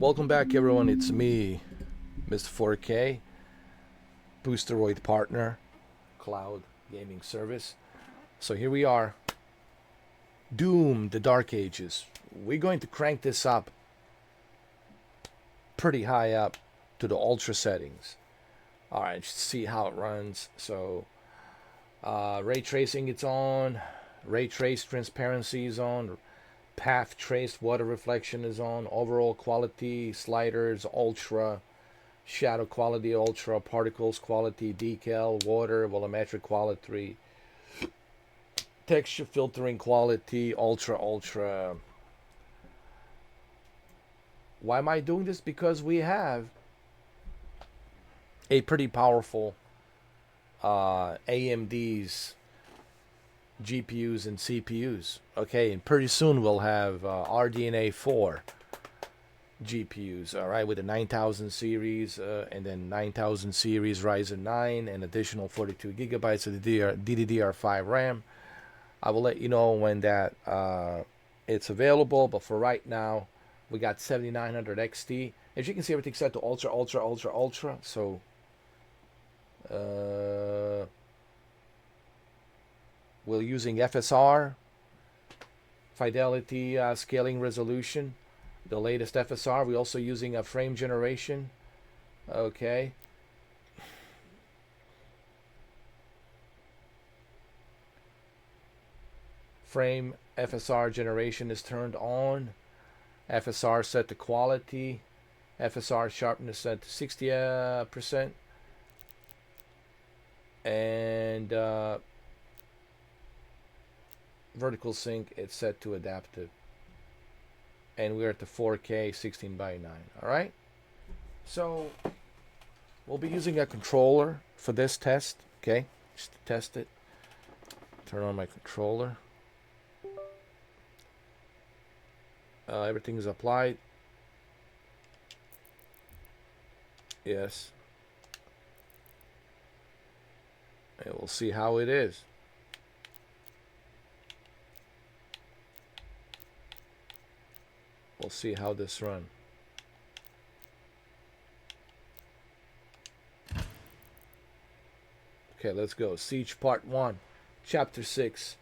Welcome back, everyone. It's me, Mr. 4K, Boosteroid Partner, Cloud Gaming Service. So here we are. Doom, the Dark Ages. We're going to crank this up pretty high up to the ultra settings. Alright, see how it runs. So, ray tracing, it's on. Ray trace transparency is on. Path traced water reflection is on. Overall quality, sliders, ultra. Shadow quality, ultra. Particles quality, decal, water, volumetric quality. Texture filtering quality, ultra, ultra. Why am I doing this? Because we have a pretty powerful AMD's GPUs and CPUs. Okay, and pretty soon we'll have RDNA 4 GPUs, all right, with the 9000 series and then 9000 series Ryzen 9 and additional 42 gigabytes of the DDR5 RAM. I will let you know when that it's available, but for right now, we got 7900 XT. As you can see, everything's set to ultra, ultra, ultra, ultra. So, we're using FSR, fidelity, scaling resolution, the latest FSR. We're also using a frame generation. Okay. Frame FSR generation is turned on. FSR set to quality. FSR sharpness set to 60%. And vertical sync, it's set to adaptive. And we're at the 4K 16:9. Alright? So, we'll be using a controller for this test. Okay? Just to test it. Turn on my controller. Everything is applied. Yes. And we'll see how it is. We'll see how this runs. Okay, let's go. Siege Part 1, Chapter 6.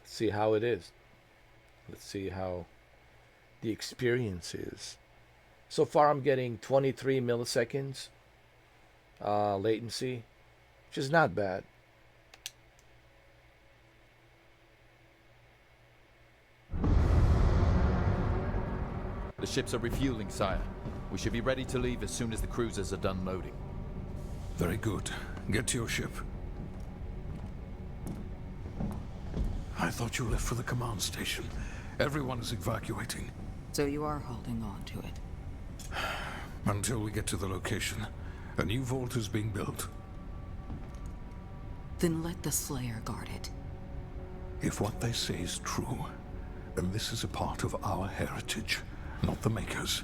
See how it is. Let's see how the experience is. So far I'm getting 23 milliseconds latency, which is not bad. The ships are refueling, sire. We should be ready to leave as soon as the cruisers are done loading. Very good. Get to your ship. I thought you left for the command station. Everyone is evacuating. So you are holding on to it? Until we get to the location. A new vault is being built. Then let the Slayer guard it. If what they say is true, then this is a part of our heritage, not the Makers.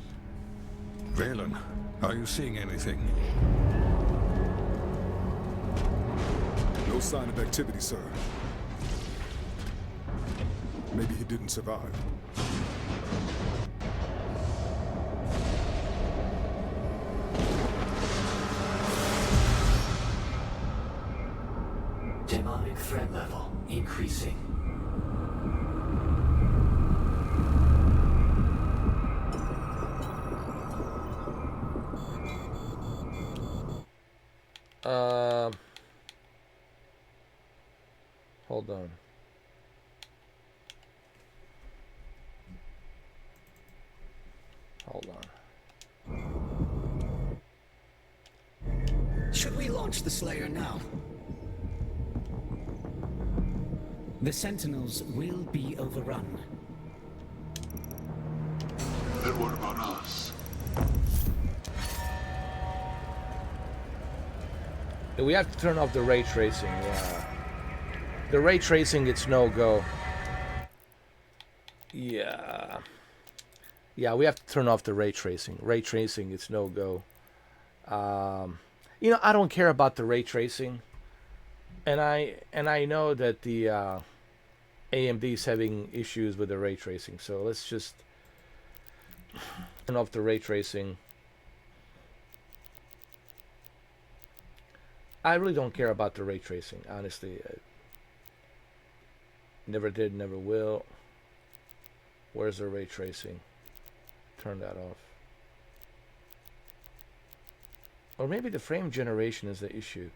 Valen, are you seeing anything? No sign of activity, sir. Maybe he didn't survive. Demonic threat level increasing. Hold on. Hold on. Should we launch the Slayer now? The Sentinels will be overrun. Then what about us? We have to turn off the ray tracing. Yeah. The ray tracing, it's no go. Yeah. Yeah, we have to turn off the ray tracing. Ray tracing, it's no go. You know, I don't care about the ray tracing, and I know that the AMD's having issues with the ray tracing. So let's just turn off the ray tracing. I really don't care about the ray tracing, honestly. Never did, never will. Where's the ray tracing? Turn that off. Or maybe the frame generation is the issue.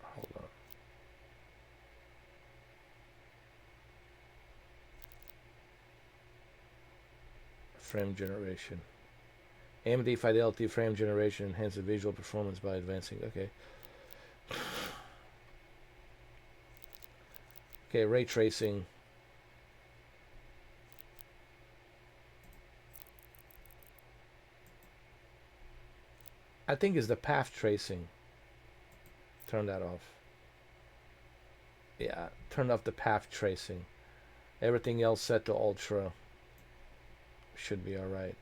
Hold on. Frame generation. AMD Fidelity frame generation enhances visual performance by advancing. Okay. Okay, ray tracing. I think it's the path tracing. Turn that off. Yeah, turn off the path tracing. Everything else set to ultra. Should be alright.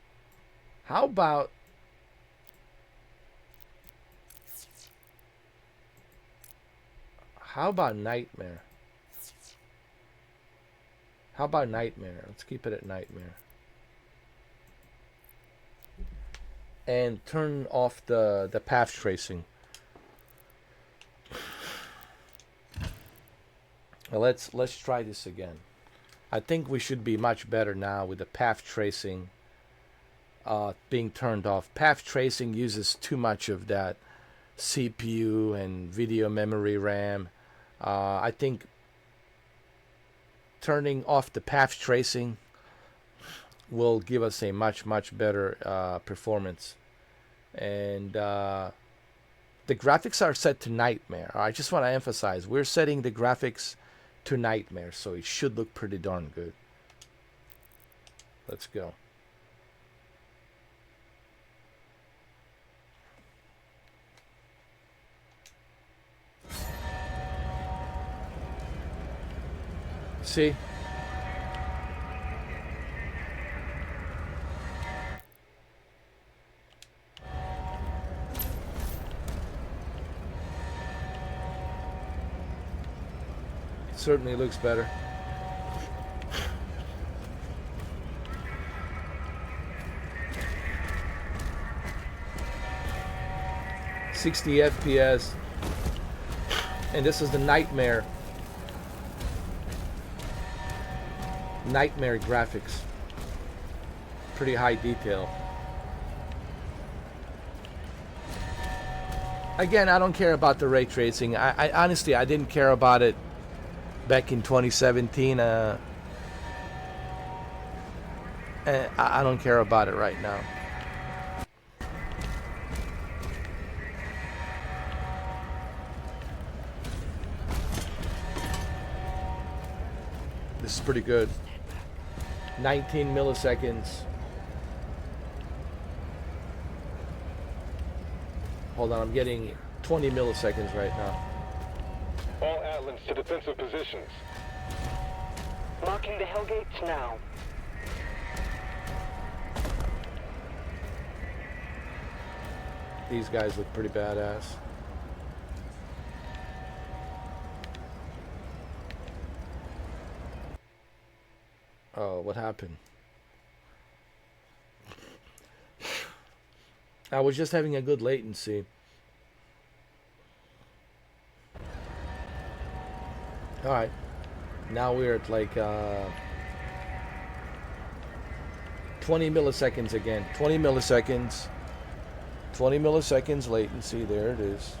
How about Nightmare? How about Nightmare? Let's keep it at Nightmare. And turn off the path tracing. Well, let's try this again. I think we should be much better now with the path tracing being turned off. Path tracing uses too much of that CPU and video memory RAM. I think turning off the path tracing will give us a much better performance. And the graphics are set to Nightmare. I just want to emphasize, we're setting the graphics to Nightmare, so it should look pretty darn good. Let's go. See? Certainly looks better. $60 FPS, and this is the Nightmare graphics. Pretty high detail. Again, I don't care about the ray tracing. I honestly, I didn't care about it back in 2017. I don't care about it right now. This is pretty good. 19 milliseconds. Hold on, I'm getting 20 milliseconds right now. All Atlas to defensive positions. Marking the Hellgates now. These guys look pretty badass. Oh, what happened? I was just having a good latency. Alright. Now we're at like 20 milliseconds again. 20 milliseconds. 20 milliseconds latency. There it is.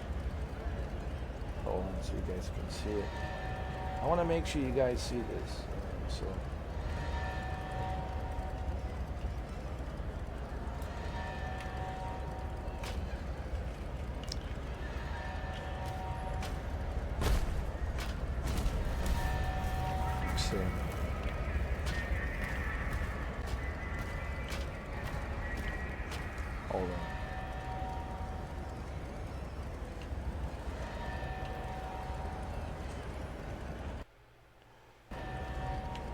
Hold on so you guys can see it. I want to make sure you guys see this. So. Hold on.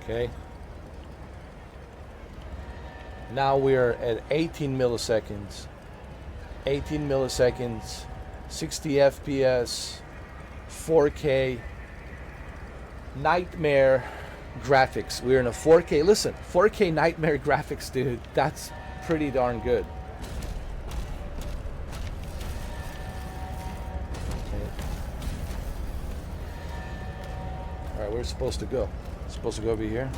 Okay. Now we're at 18 milliseconds. 18 milliseconds, 60 FPS, 4K, nightmare graphics. We're in a 4K. Listen, 4K nightmare graphics, dude. That's pretty darn good. Okay. All right, where's it supposed to go? It's supposed to go over here.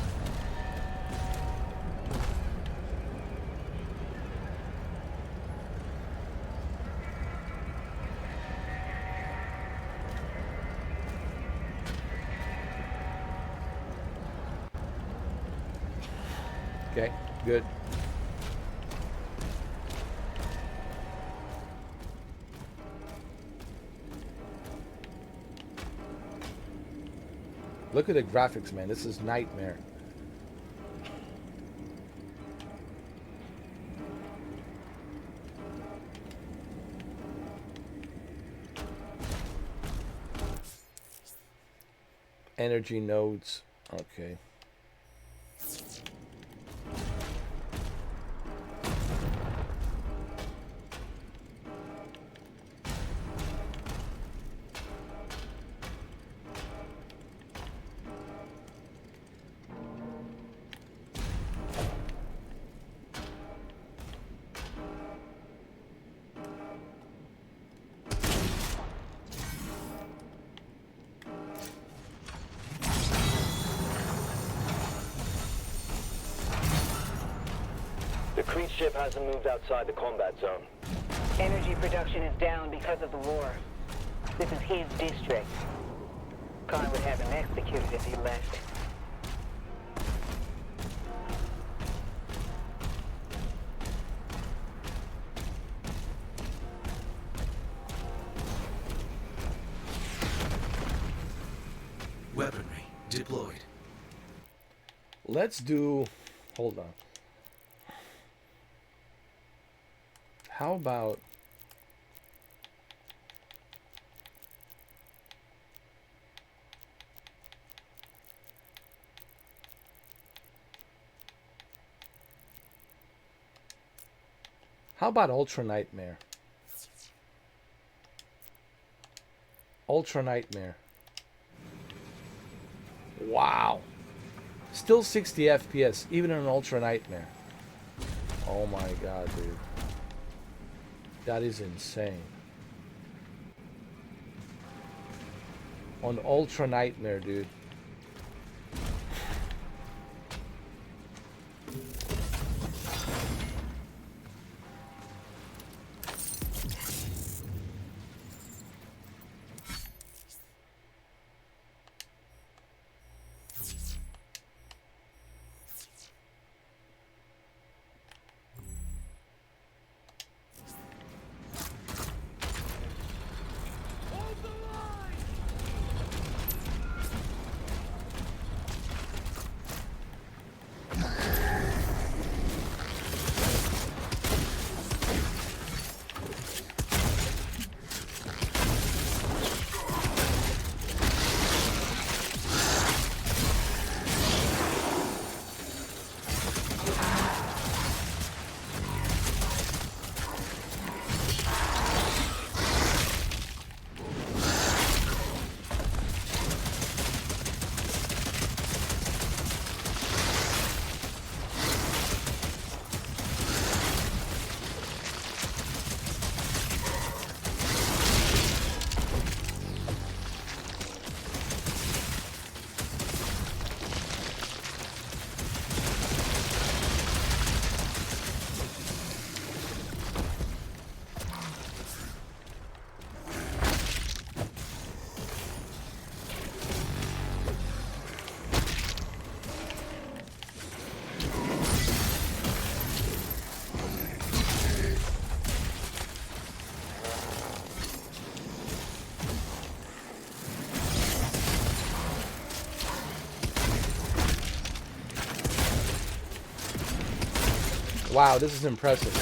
Okay, good. Look at the graphics, man. This is nightmare. Energy nodes. Okay. The Creed ship hasn't moved outside the combat zone. Energy production is down because of the war. This is his district. Khan would have him executed if he left. Weaponry deployed. Let's do... Hold on. How about... How about Ultra Nightmare? Ultra Nightmare. Wow. Still 60 FPS, even in an Ultra Nightmare. Oh my god, dude. That is insane. On Ultra Nightmare, dude. Wow, this is impressive.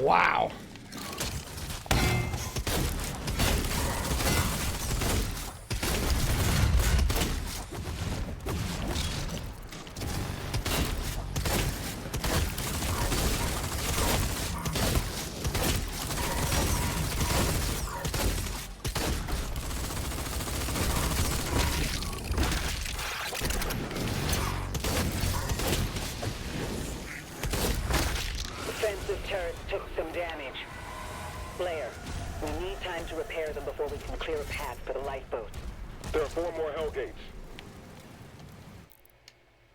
Wow. Defensive turrets took some damage. Blair, we need time to repair them before we can clear a path for the lifeboats. There are 4 more Hellgates.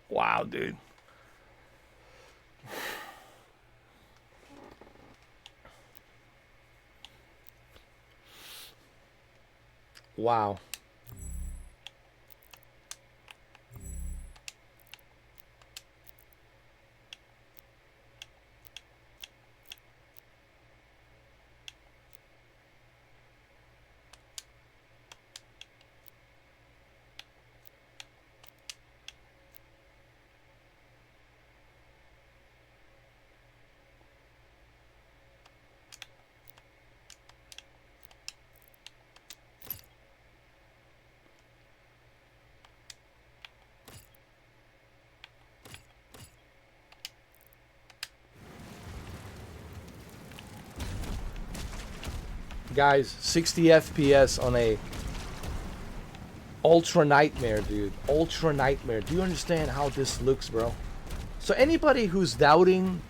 Wow, dude. Wow. Guys, 60 FPS on a ultra nightmare, dude. Ultra nightmare. Do you understand how this looks, bro? So anybody who's doubting,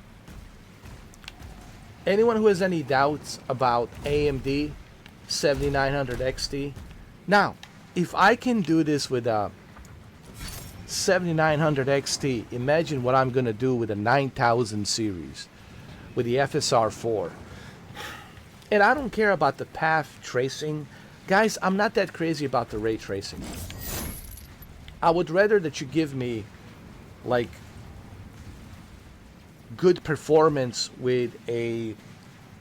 anyone who has any doubts about AMD 7900 XT, now, if I can do this with a 7900 XT, imagine what I'm gonna do with a 9000 series, with the FSR 4. And I don't care about the path tracing. Guys, I'm not that crazy about the ray tracing. I would rather that you give me, like, good performance with a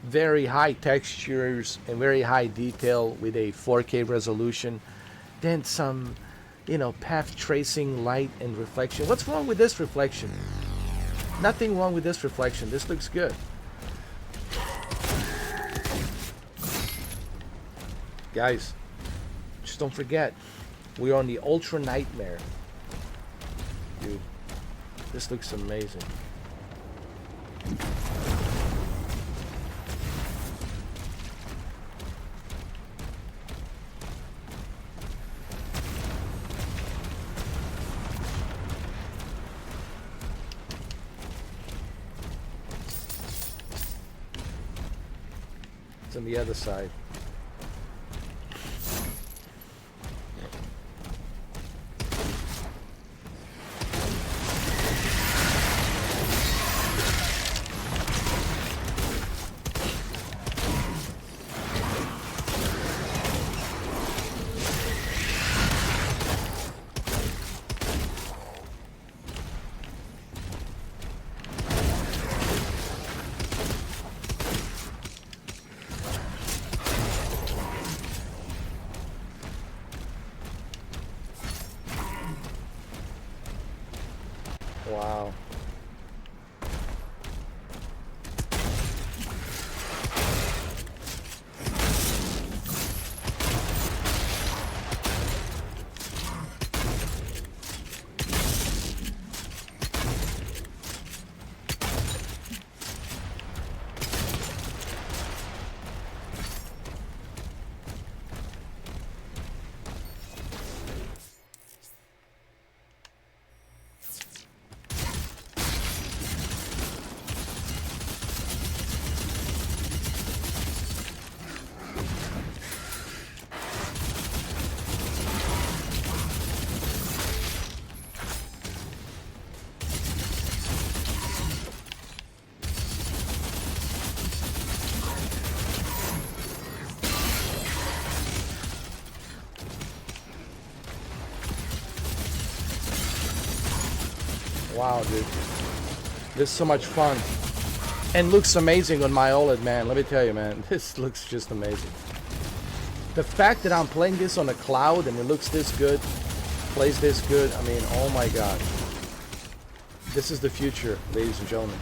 very high textures and very high detail with a 4K resolution than some, you know, path tracing, light, and reflection. What's wrong with this reflection? Nothing wrong with this reflection. This looks good. Guys, just don't forget, we're on the Ultra Nightmare. Dude, this looks amazing. It's on the other side. Wow. Wow, dude. This is so much fun. And looks amazing on my OLED, man. Let me tell you, man. This looks just amazing. The fact that I'm playing this on a cloud and it looks this good, plays this good, I mean, oh my god. This is the future, ladies and gentlemen.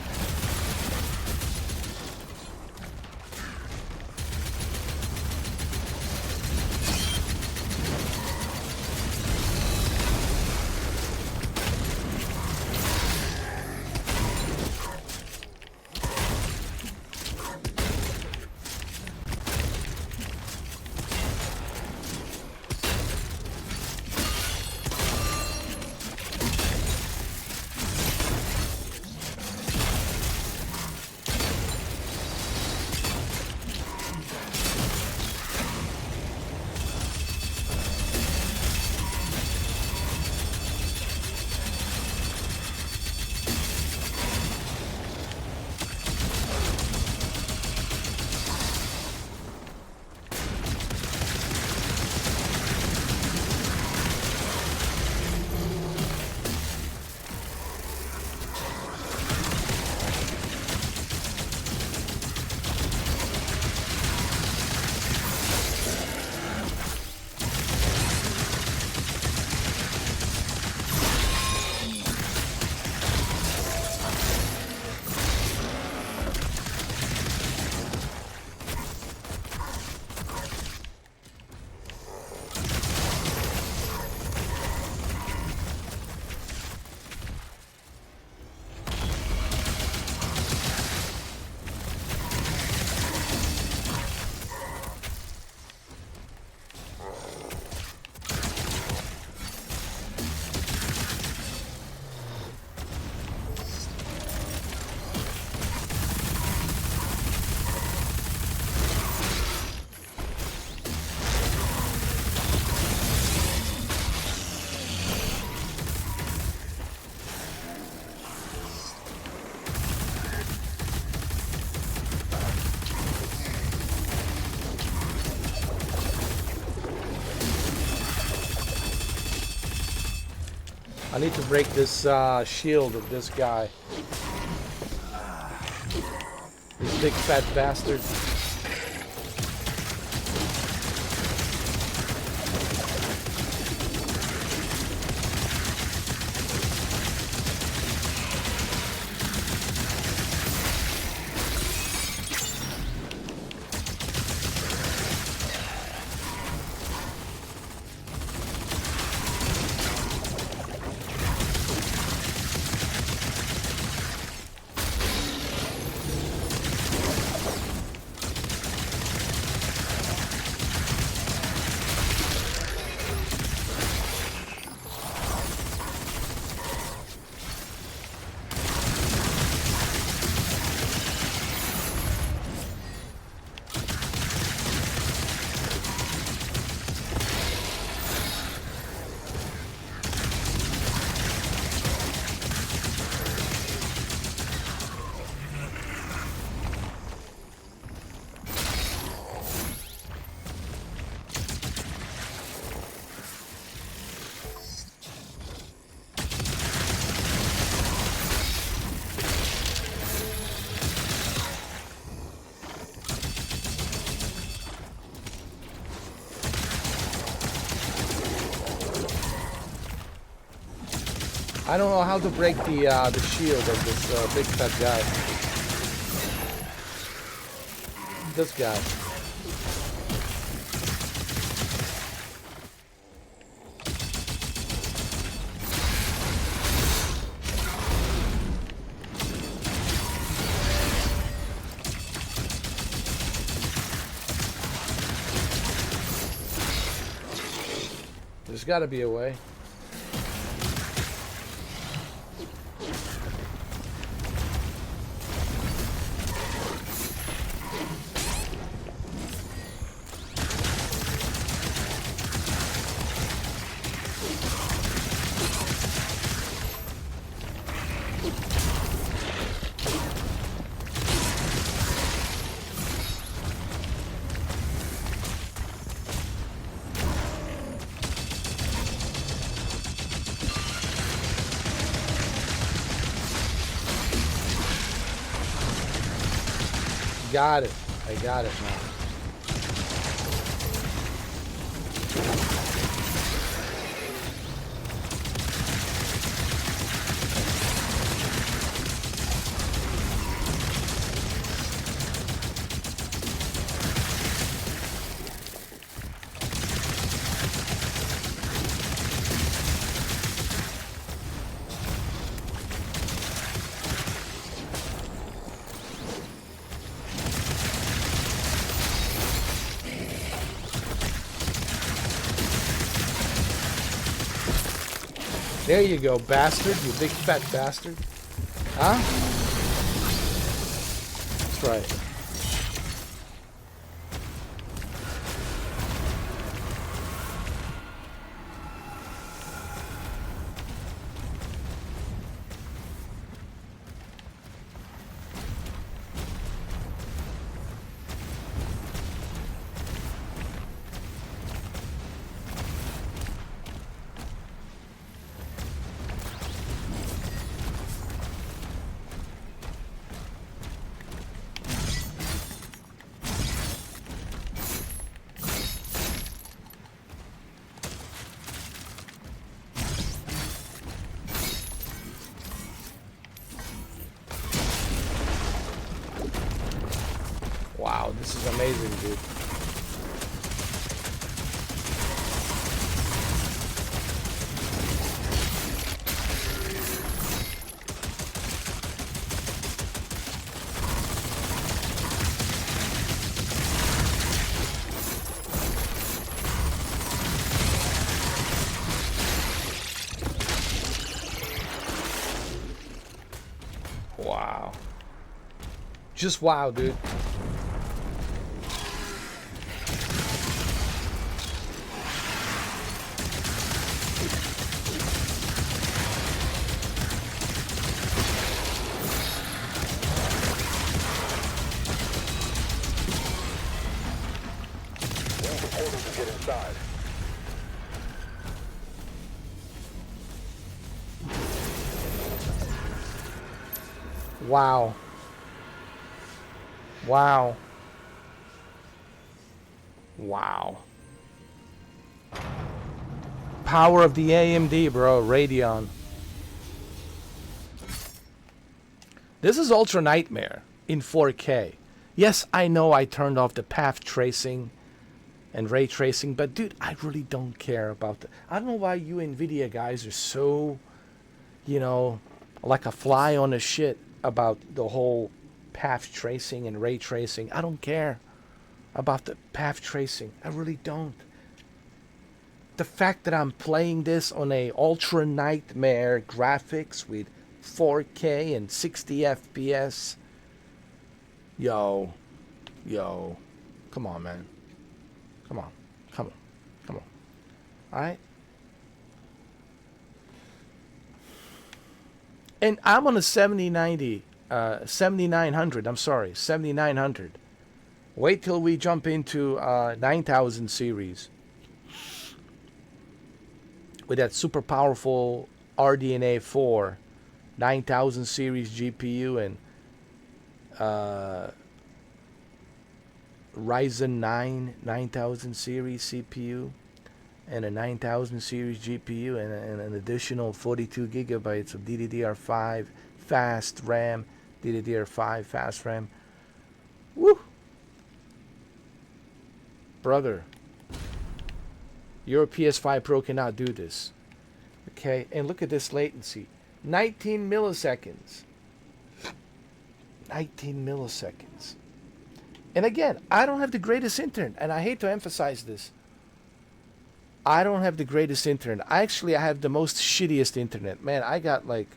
I need to break this shield of this guy. This big fat bastard. I don't know how to break the shield of this big fat guy. This guy. There's got to be a way. Got it. I got it now. There you go, bastard. You big fat bastard. Huh? That's right. Wow, this is amazing, dude. Wow. Just wow, dude. Wow. Wow. Wow. Power of the AMD, bro. Radeon. This is Ultra Nightmare in 4K. Yes, I know I turned off the path tracing and ray tracing, but dude, I really don't care about that. I don't know why you NVIDIA guys are so, you know, like a fly on a shit about the whole path tracing and ray tracing. I don't care about the path tracing. I really don't. The fact that I'm playing this on a Ultra Nightmare graphics with 4K and 60 FPS. Yo, come on, man. Come on. All right? And I'm on a 7900, I'm sorry, 7900. Wait till we jump into 9000 series with that super powerful RDNA 4 9000 series GPU and Ryzen 9 9000 series CPU and a 9000 series GPU and an additional 42 gigabytes of DDR5 fast RAM, DDR5 fast RAM. Woo! Brother, your PS5 Pro cannot do this. Okay, and look at this latency. 19 milliseconds. 19 milliseconds. And again, I don't have the greatest internet, and I hate to emphasize this. I don't have the greatest internet. I have the most shittiest internet. Man, I got like,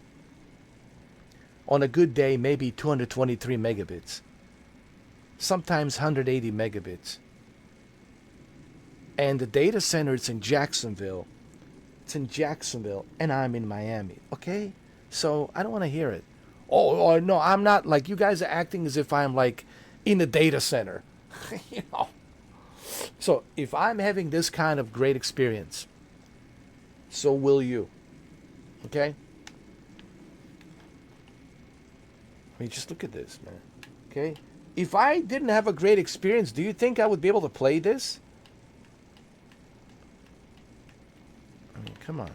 on a good day, maybe 223 megabits. Sometimes 180 megabits. And the data center is in Jacksonville. It's in Jacksonville, and I'm in Miami. Okay? So, I don't want to hear it. Oh, no, I'm not, like, you guys are acting as if I'm, like, in the data center. You know? So, if I'm having this kind of great experience, so will you. Okay? I mean, just look at this, man. Okay? If I didn't have a great experience, do you think I would be able to play this? I mean, come on.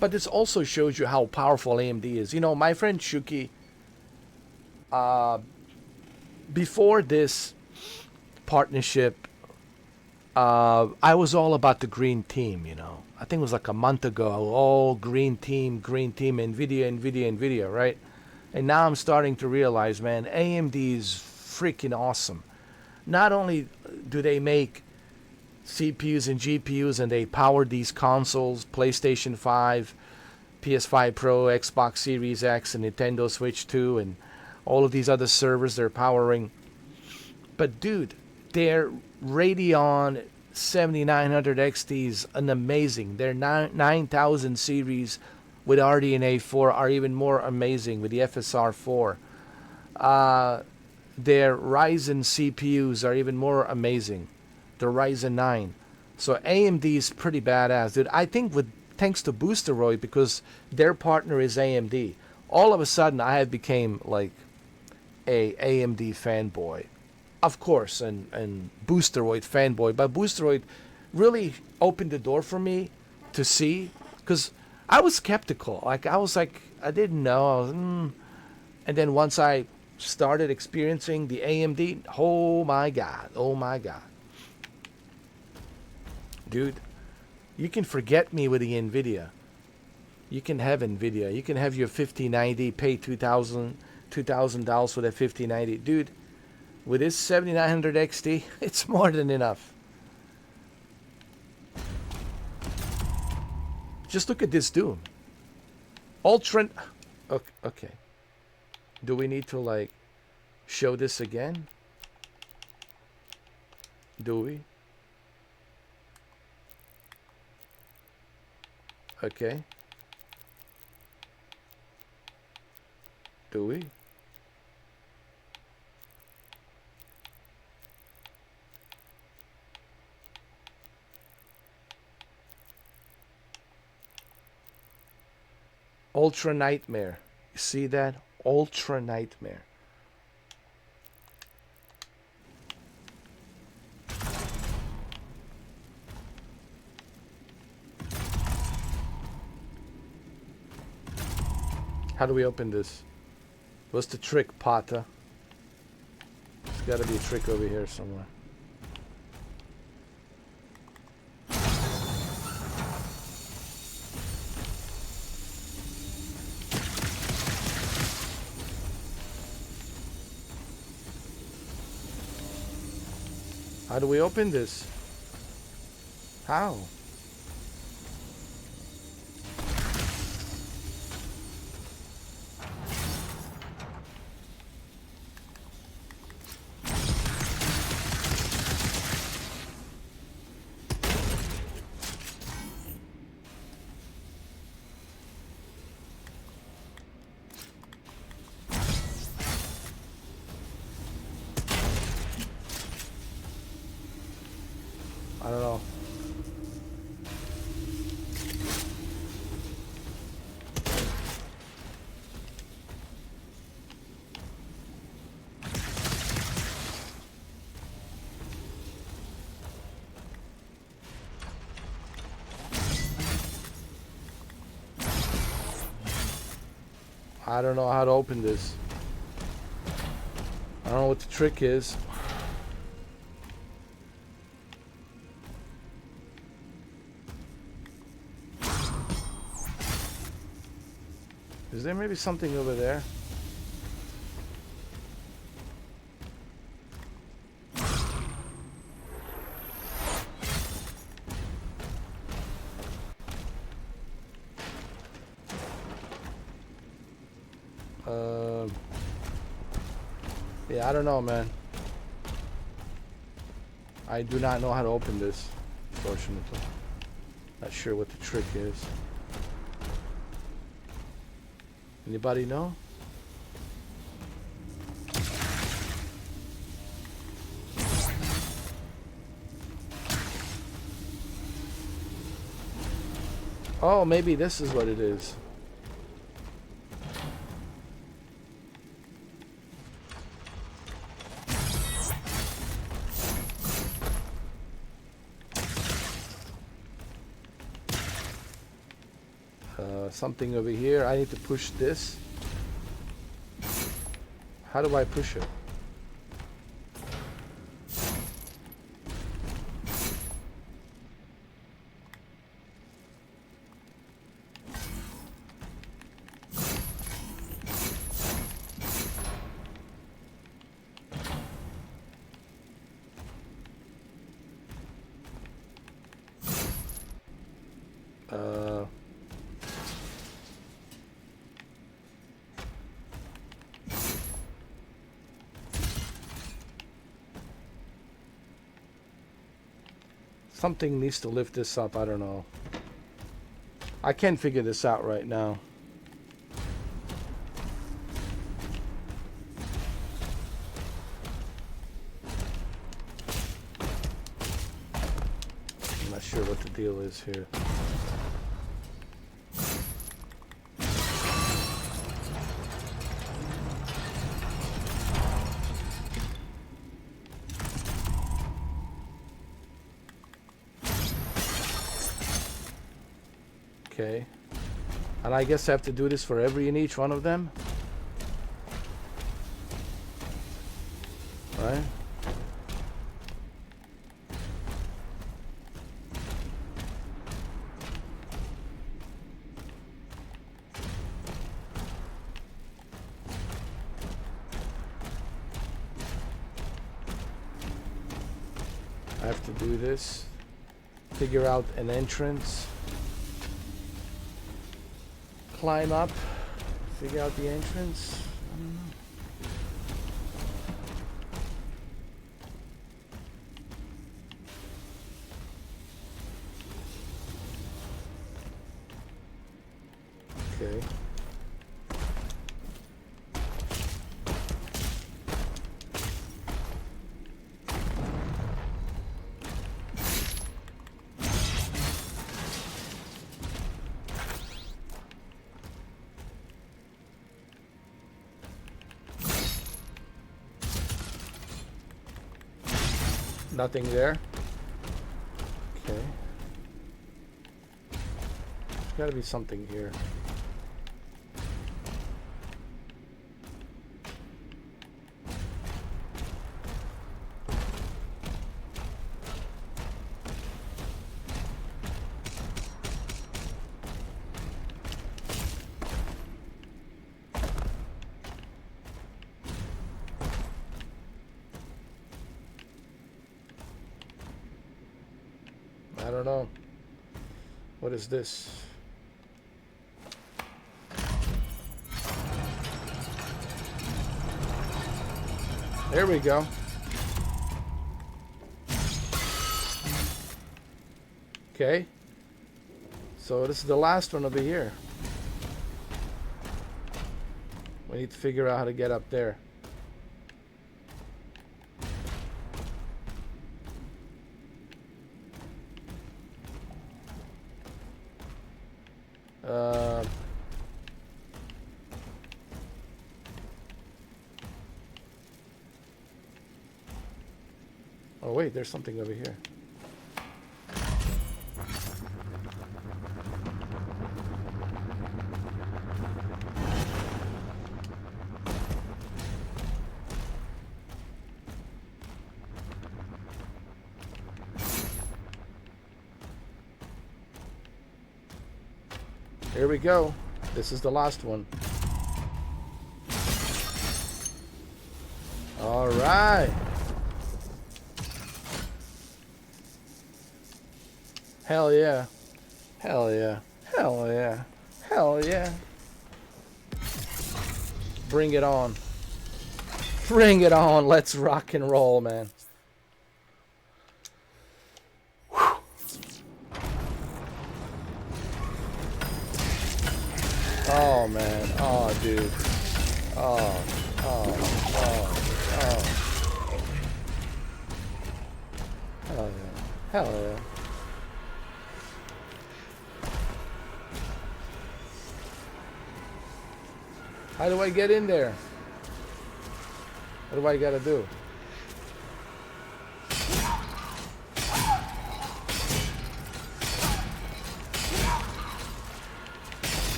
But this also shows you how powerful AMD is. You know, my friend Shuki, before this partnership, I was all about the green team, you know. I think it was like a month ago. Oh, green team, NVIDIA, right? And now I'm starting to realize, man, AMD is freaking awesome. Not only do they make CPUs and GPUs and they power these consoles, PlayStation 5, PS5 Pro, Xbox Series X, and Nintendo Switch 2, and all of these other servers they're powering. But dude, their Radeon 7900 XT is an amazing. Their 9000 series with RDNA 4 are even more amazing with the FSR 4. Their Ryzen CPUs are even more amazing. The Ryzen 9. So AMD is pretty badass, dude. I think thanks to Boosteroid, because their partner is AMD, all of a sudden I have became like a AMD fanboy. Of course, and Boosteroid fanboy. But Boosteroid really opened the door for me to see, because I was skeptical. Like, I was like, I didn't know. I was, And then once I started experiencing the AMD, oh my God. Dude, you can forget me with the NVIDIA. You can have NVIDIA. You can have your 5090, pay $2,000 for that 5090. Dude, with this 7900 XT, it's more than enough. Just look at this Doom. Ultra... Okay. Do we need to, like, show this again? Do we? Okay. Do we? Ultra Nightmare. You see that? Ultra Nightmare. How do we open this? What's the trick, Pata? There's got to be a trick over here somewhere. How do we open this? How? I don't know. I don't know how to open this. I don't know what the trick is. Is there maybe something over there? Yeah, I don't know, man. I do not know how to open this, unfortunately. Not sure what the trick is. Anybody know? Oh, maybe this is what it is. Something over here. I need to push this. How do I push it? Something needs to lift this up. I don't know. I can't figure this out right now. I'm not sure what the deal is here. Okay. And I guess I have to do this for every and each one of them? Right? I have to do this. Figure out an entrance. Climb up, figure out the entrance. I don't know. Okay. Nothing there. Okay. There's gotta be something here. I don't know. What is this? There we go. Okay. So this is the last one over here. We need to figure out how to get up there. Oh wait, there's something over here. Here we go. This is the last one. All right. Hell yeah. Hell yeah. Hell yeah. Hell yeah. Bring it on. Bring it on. Let's rock and roll, man. Whew. Oh, man. Oh, dude. Oh. Hell yeah. Hell yeah. How do I get in there? What do I gotta do?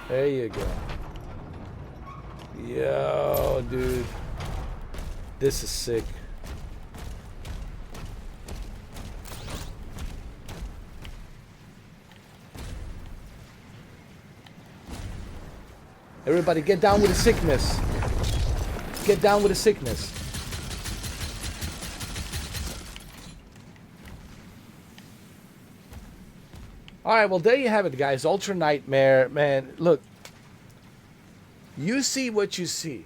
There you go. Yo, dude. This is sick. Everybody get down with the sickness. Get down with the sickness. Alright, well there you have it, guys. Ultra Nightmare. Man, look. You see what you see.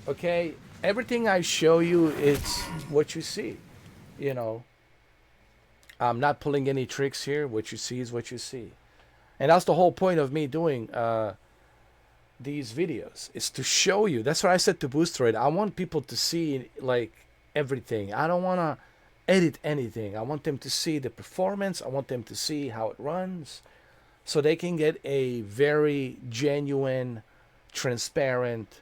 Okay? Everything I show you, it's what you see. You know. I'm not pulling any tricks here. What you see is what you see. And that's the whole point of me doing these videos, is to show you. That's what I said to Boosteroid. I want people to see like everything. I don't want to edit anything. I want them to see the performance. I want them to see how it runs, so they can get a very genuine, transparent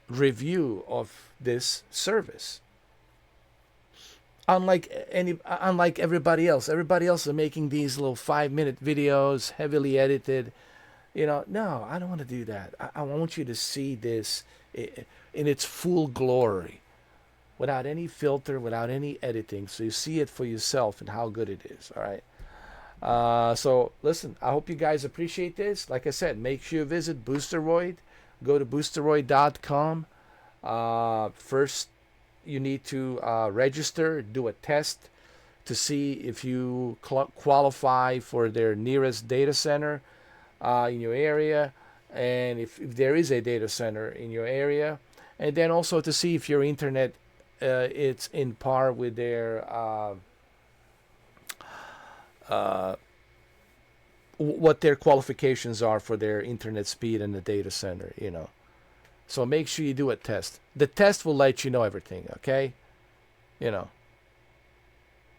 review of this service. Unlike everybody else. Everybody else are making these little 5-minute videos, heavily edited. You know, no, I don't want to do that. I want you to see this in its full glory, without any filter, without any editing, so you see it for yourself and how good it is. All right. So listen, I hope you guys appreciate this. Like I said, make sure you visit Boosteroid. Go to boosteroid.com. First, you need to register, do a test to see if you qualify for their nearest data center in your area, and if there is a data center in your area, and then also to see if your internet it's in par with their what their qualifications are for their internet speed in the data center, you know. So make sure you do a test. The test will let you know everything, okay? You know,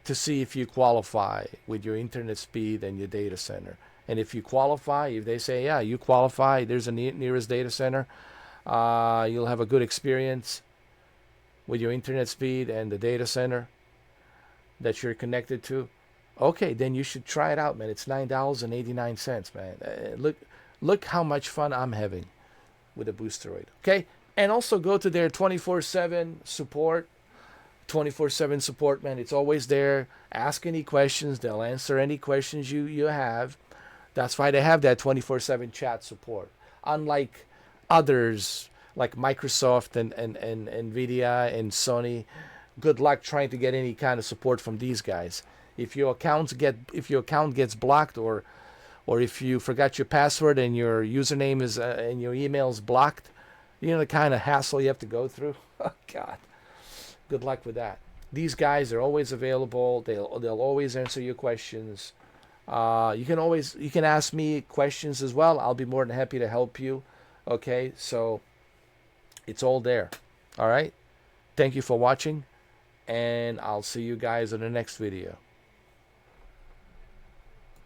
to see if you qualify with your internet speed and your data center. And if you qualify, if they say, yeah, you qualify, there's a nearest data center, you'll have a good experience with your internet speed and the data center that you're connected to. Okay, then you should try it out, man. It's $9.89, man. Look how much fun I'm having with the Boosteroid. Okay, and also go to their 24/7 support. 24/7 support, man. It's always there. Ask any questions. They'll answer any questions you have. That's why they have that 24/7 chat support. Unlike others like Microsoft and Nvidia and Sony, good luck trying to get any kind of support from these guys. If your account gets blocked, or if you forgot your password and your username is and your email is blocked, you know the kind of hassle you have to go through. Oh God, good luck with that. These guys are always available. They'll always answer your questions. You can ask me questions as well. I'll be more than happy to help you. Okay, so it's all there. All right. Thank you for watching, and I'll see you guys in the next video.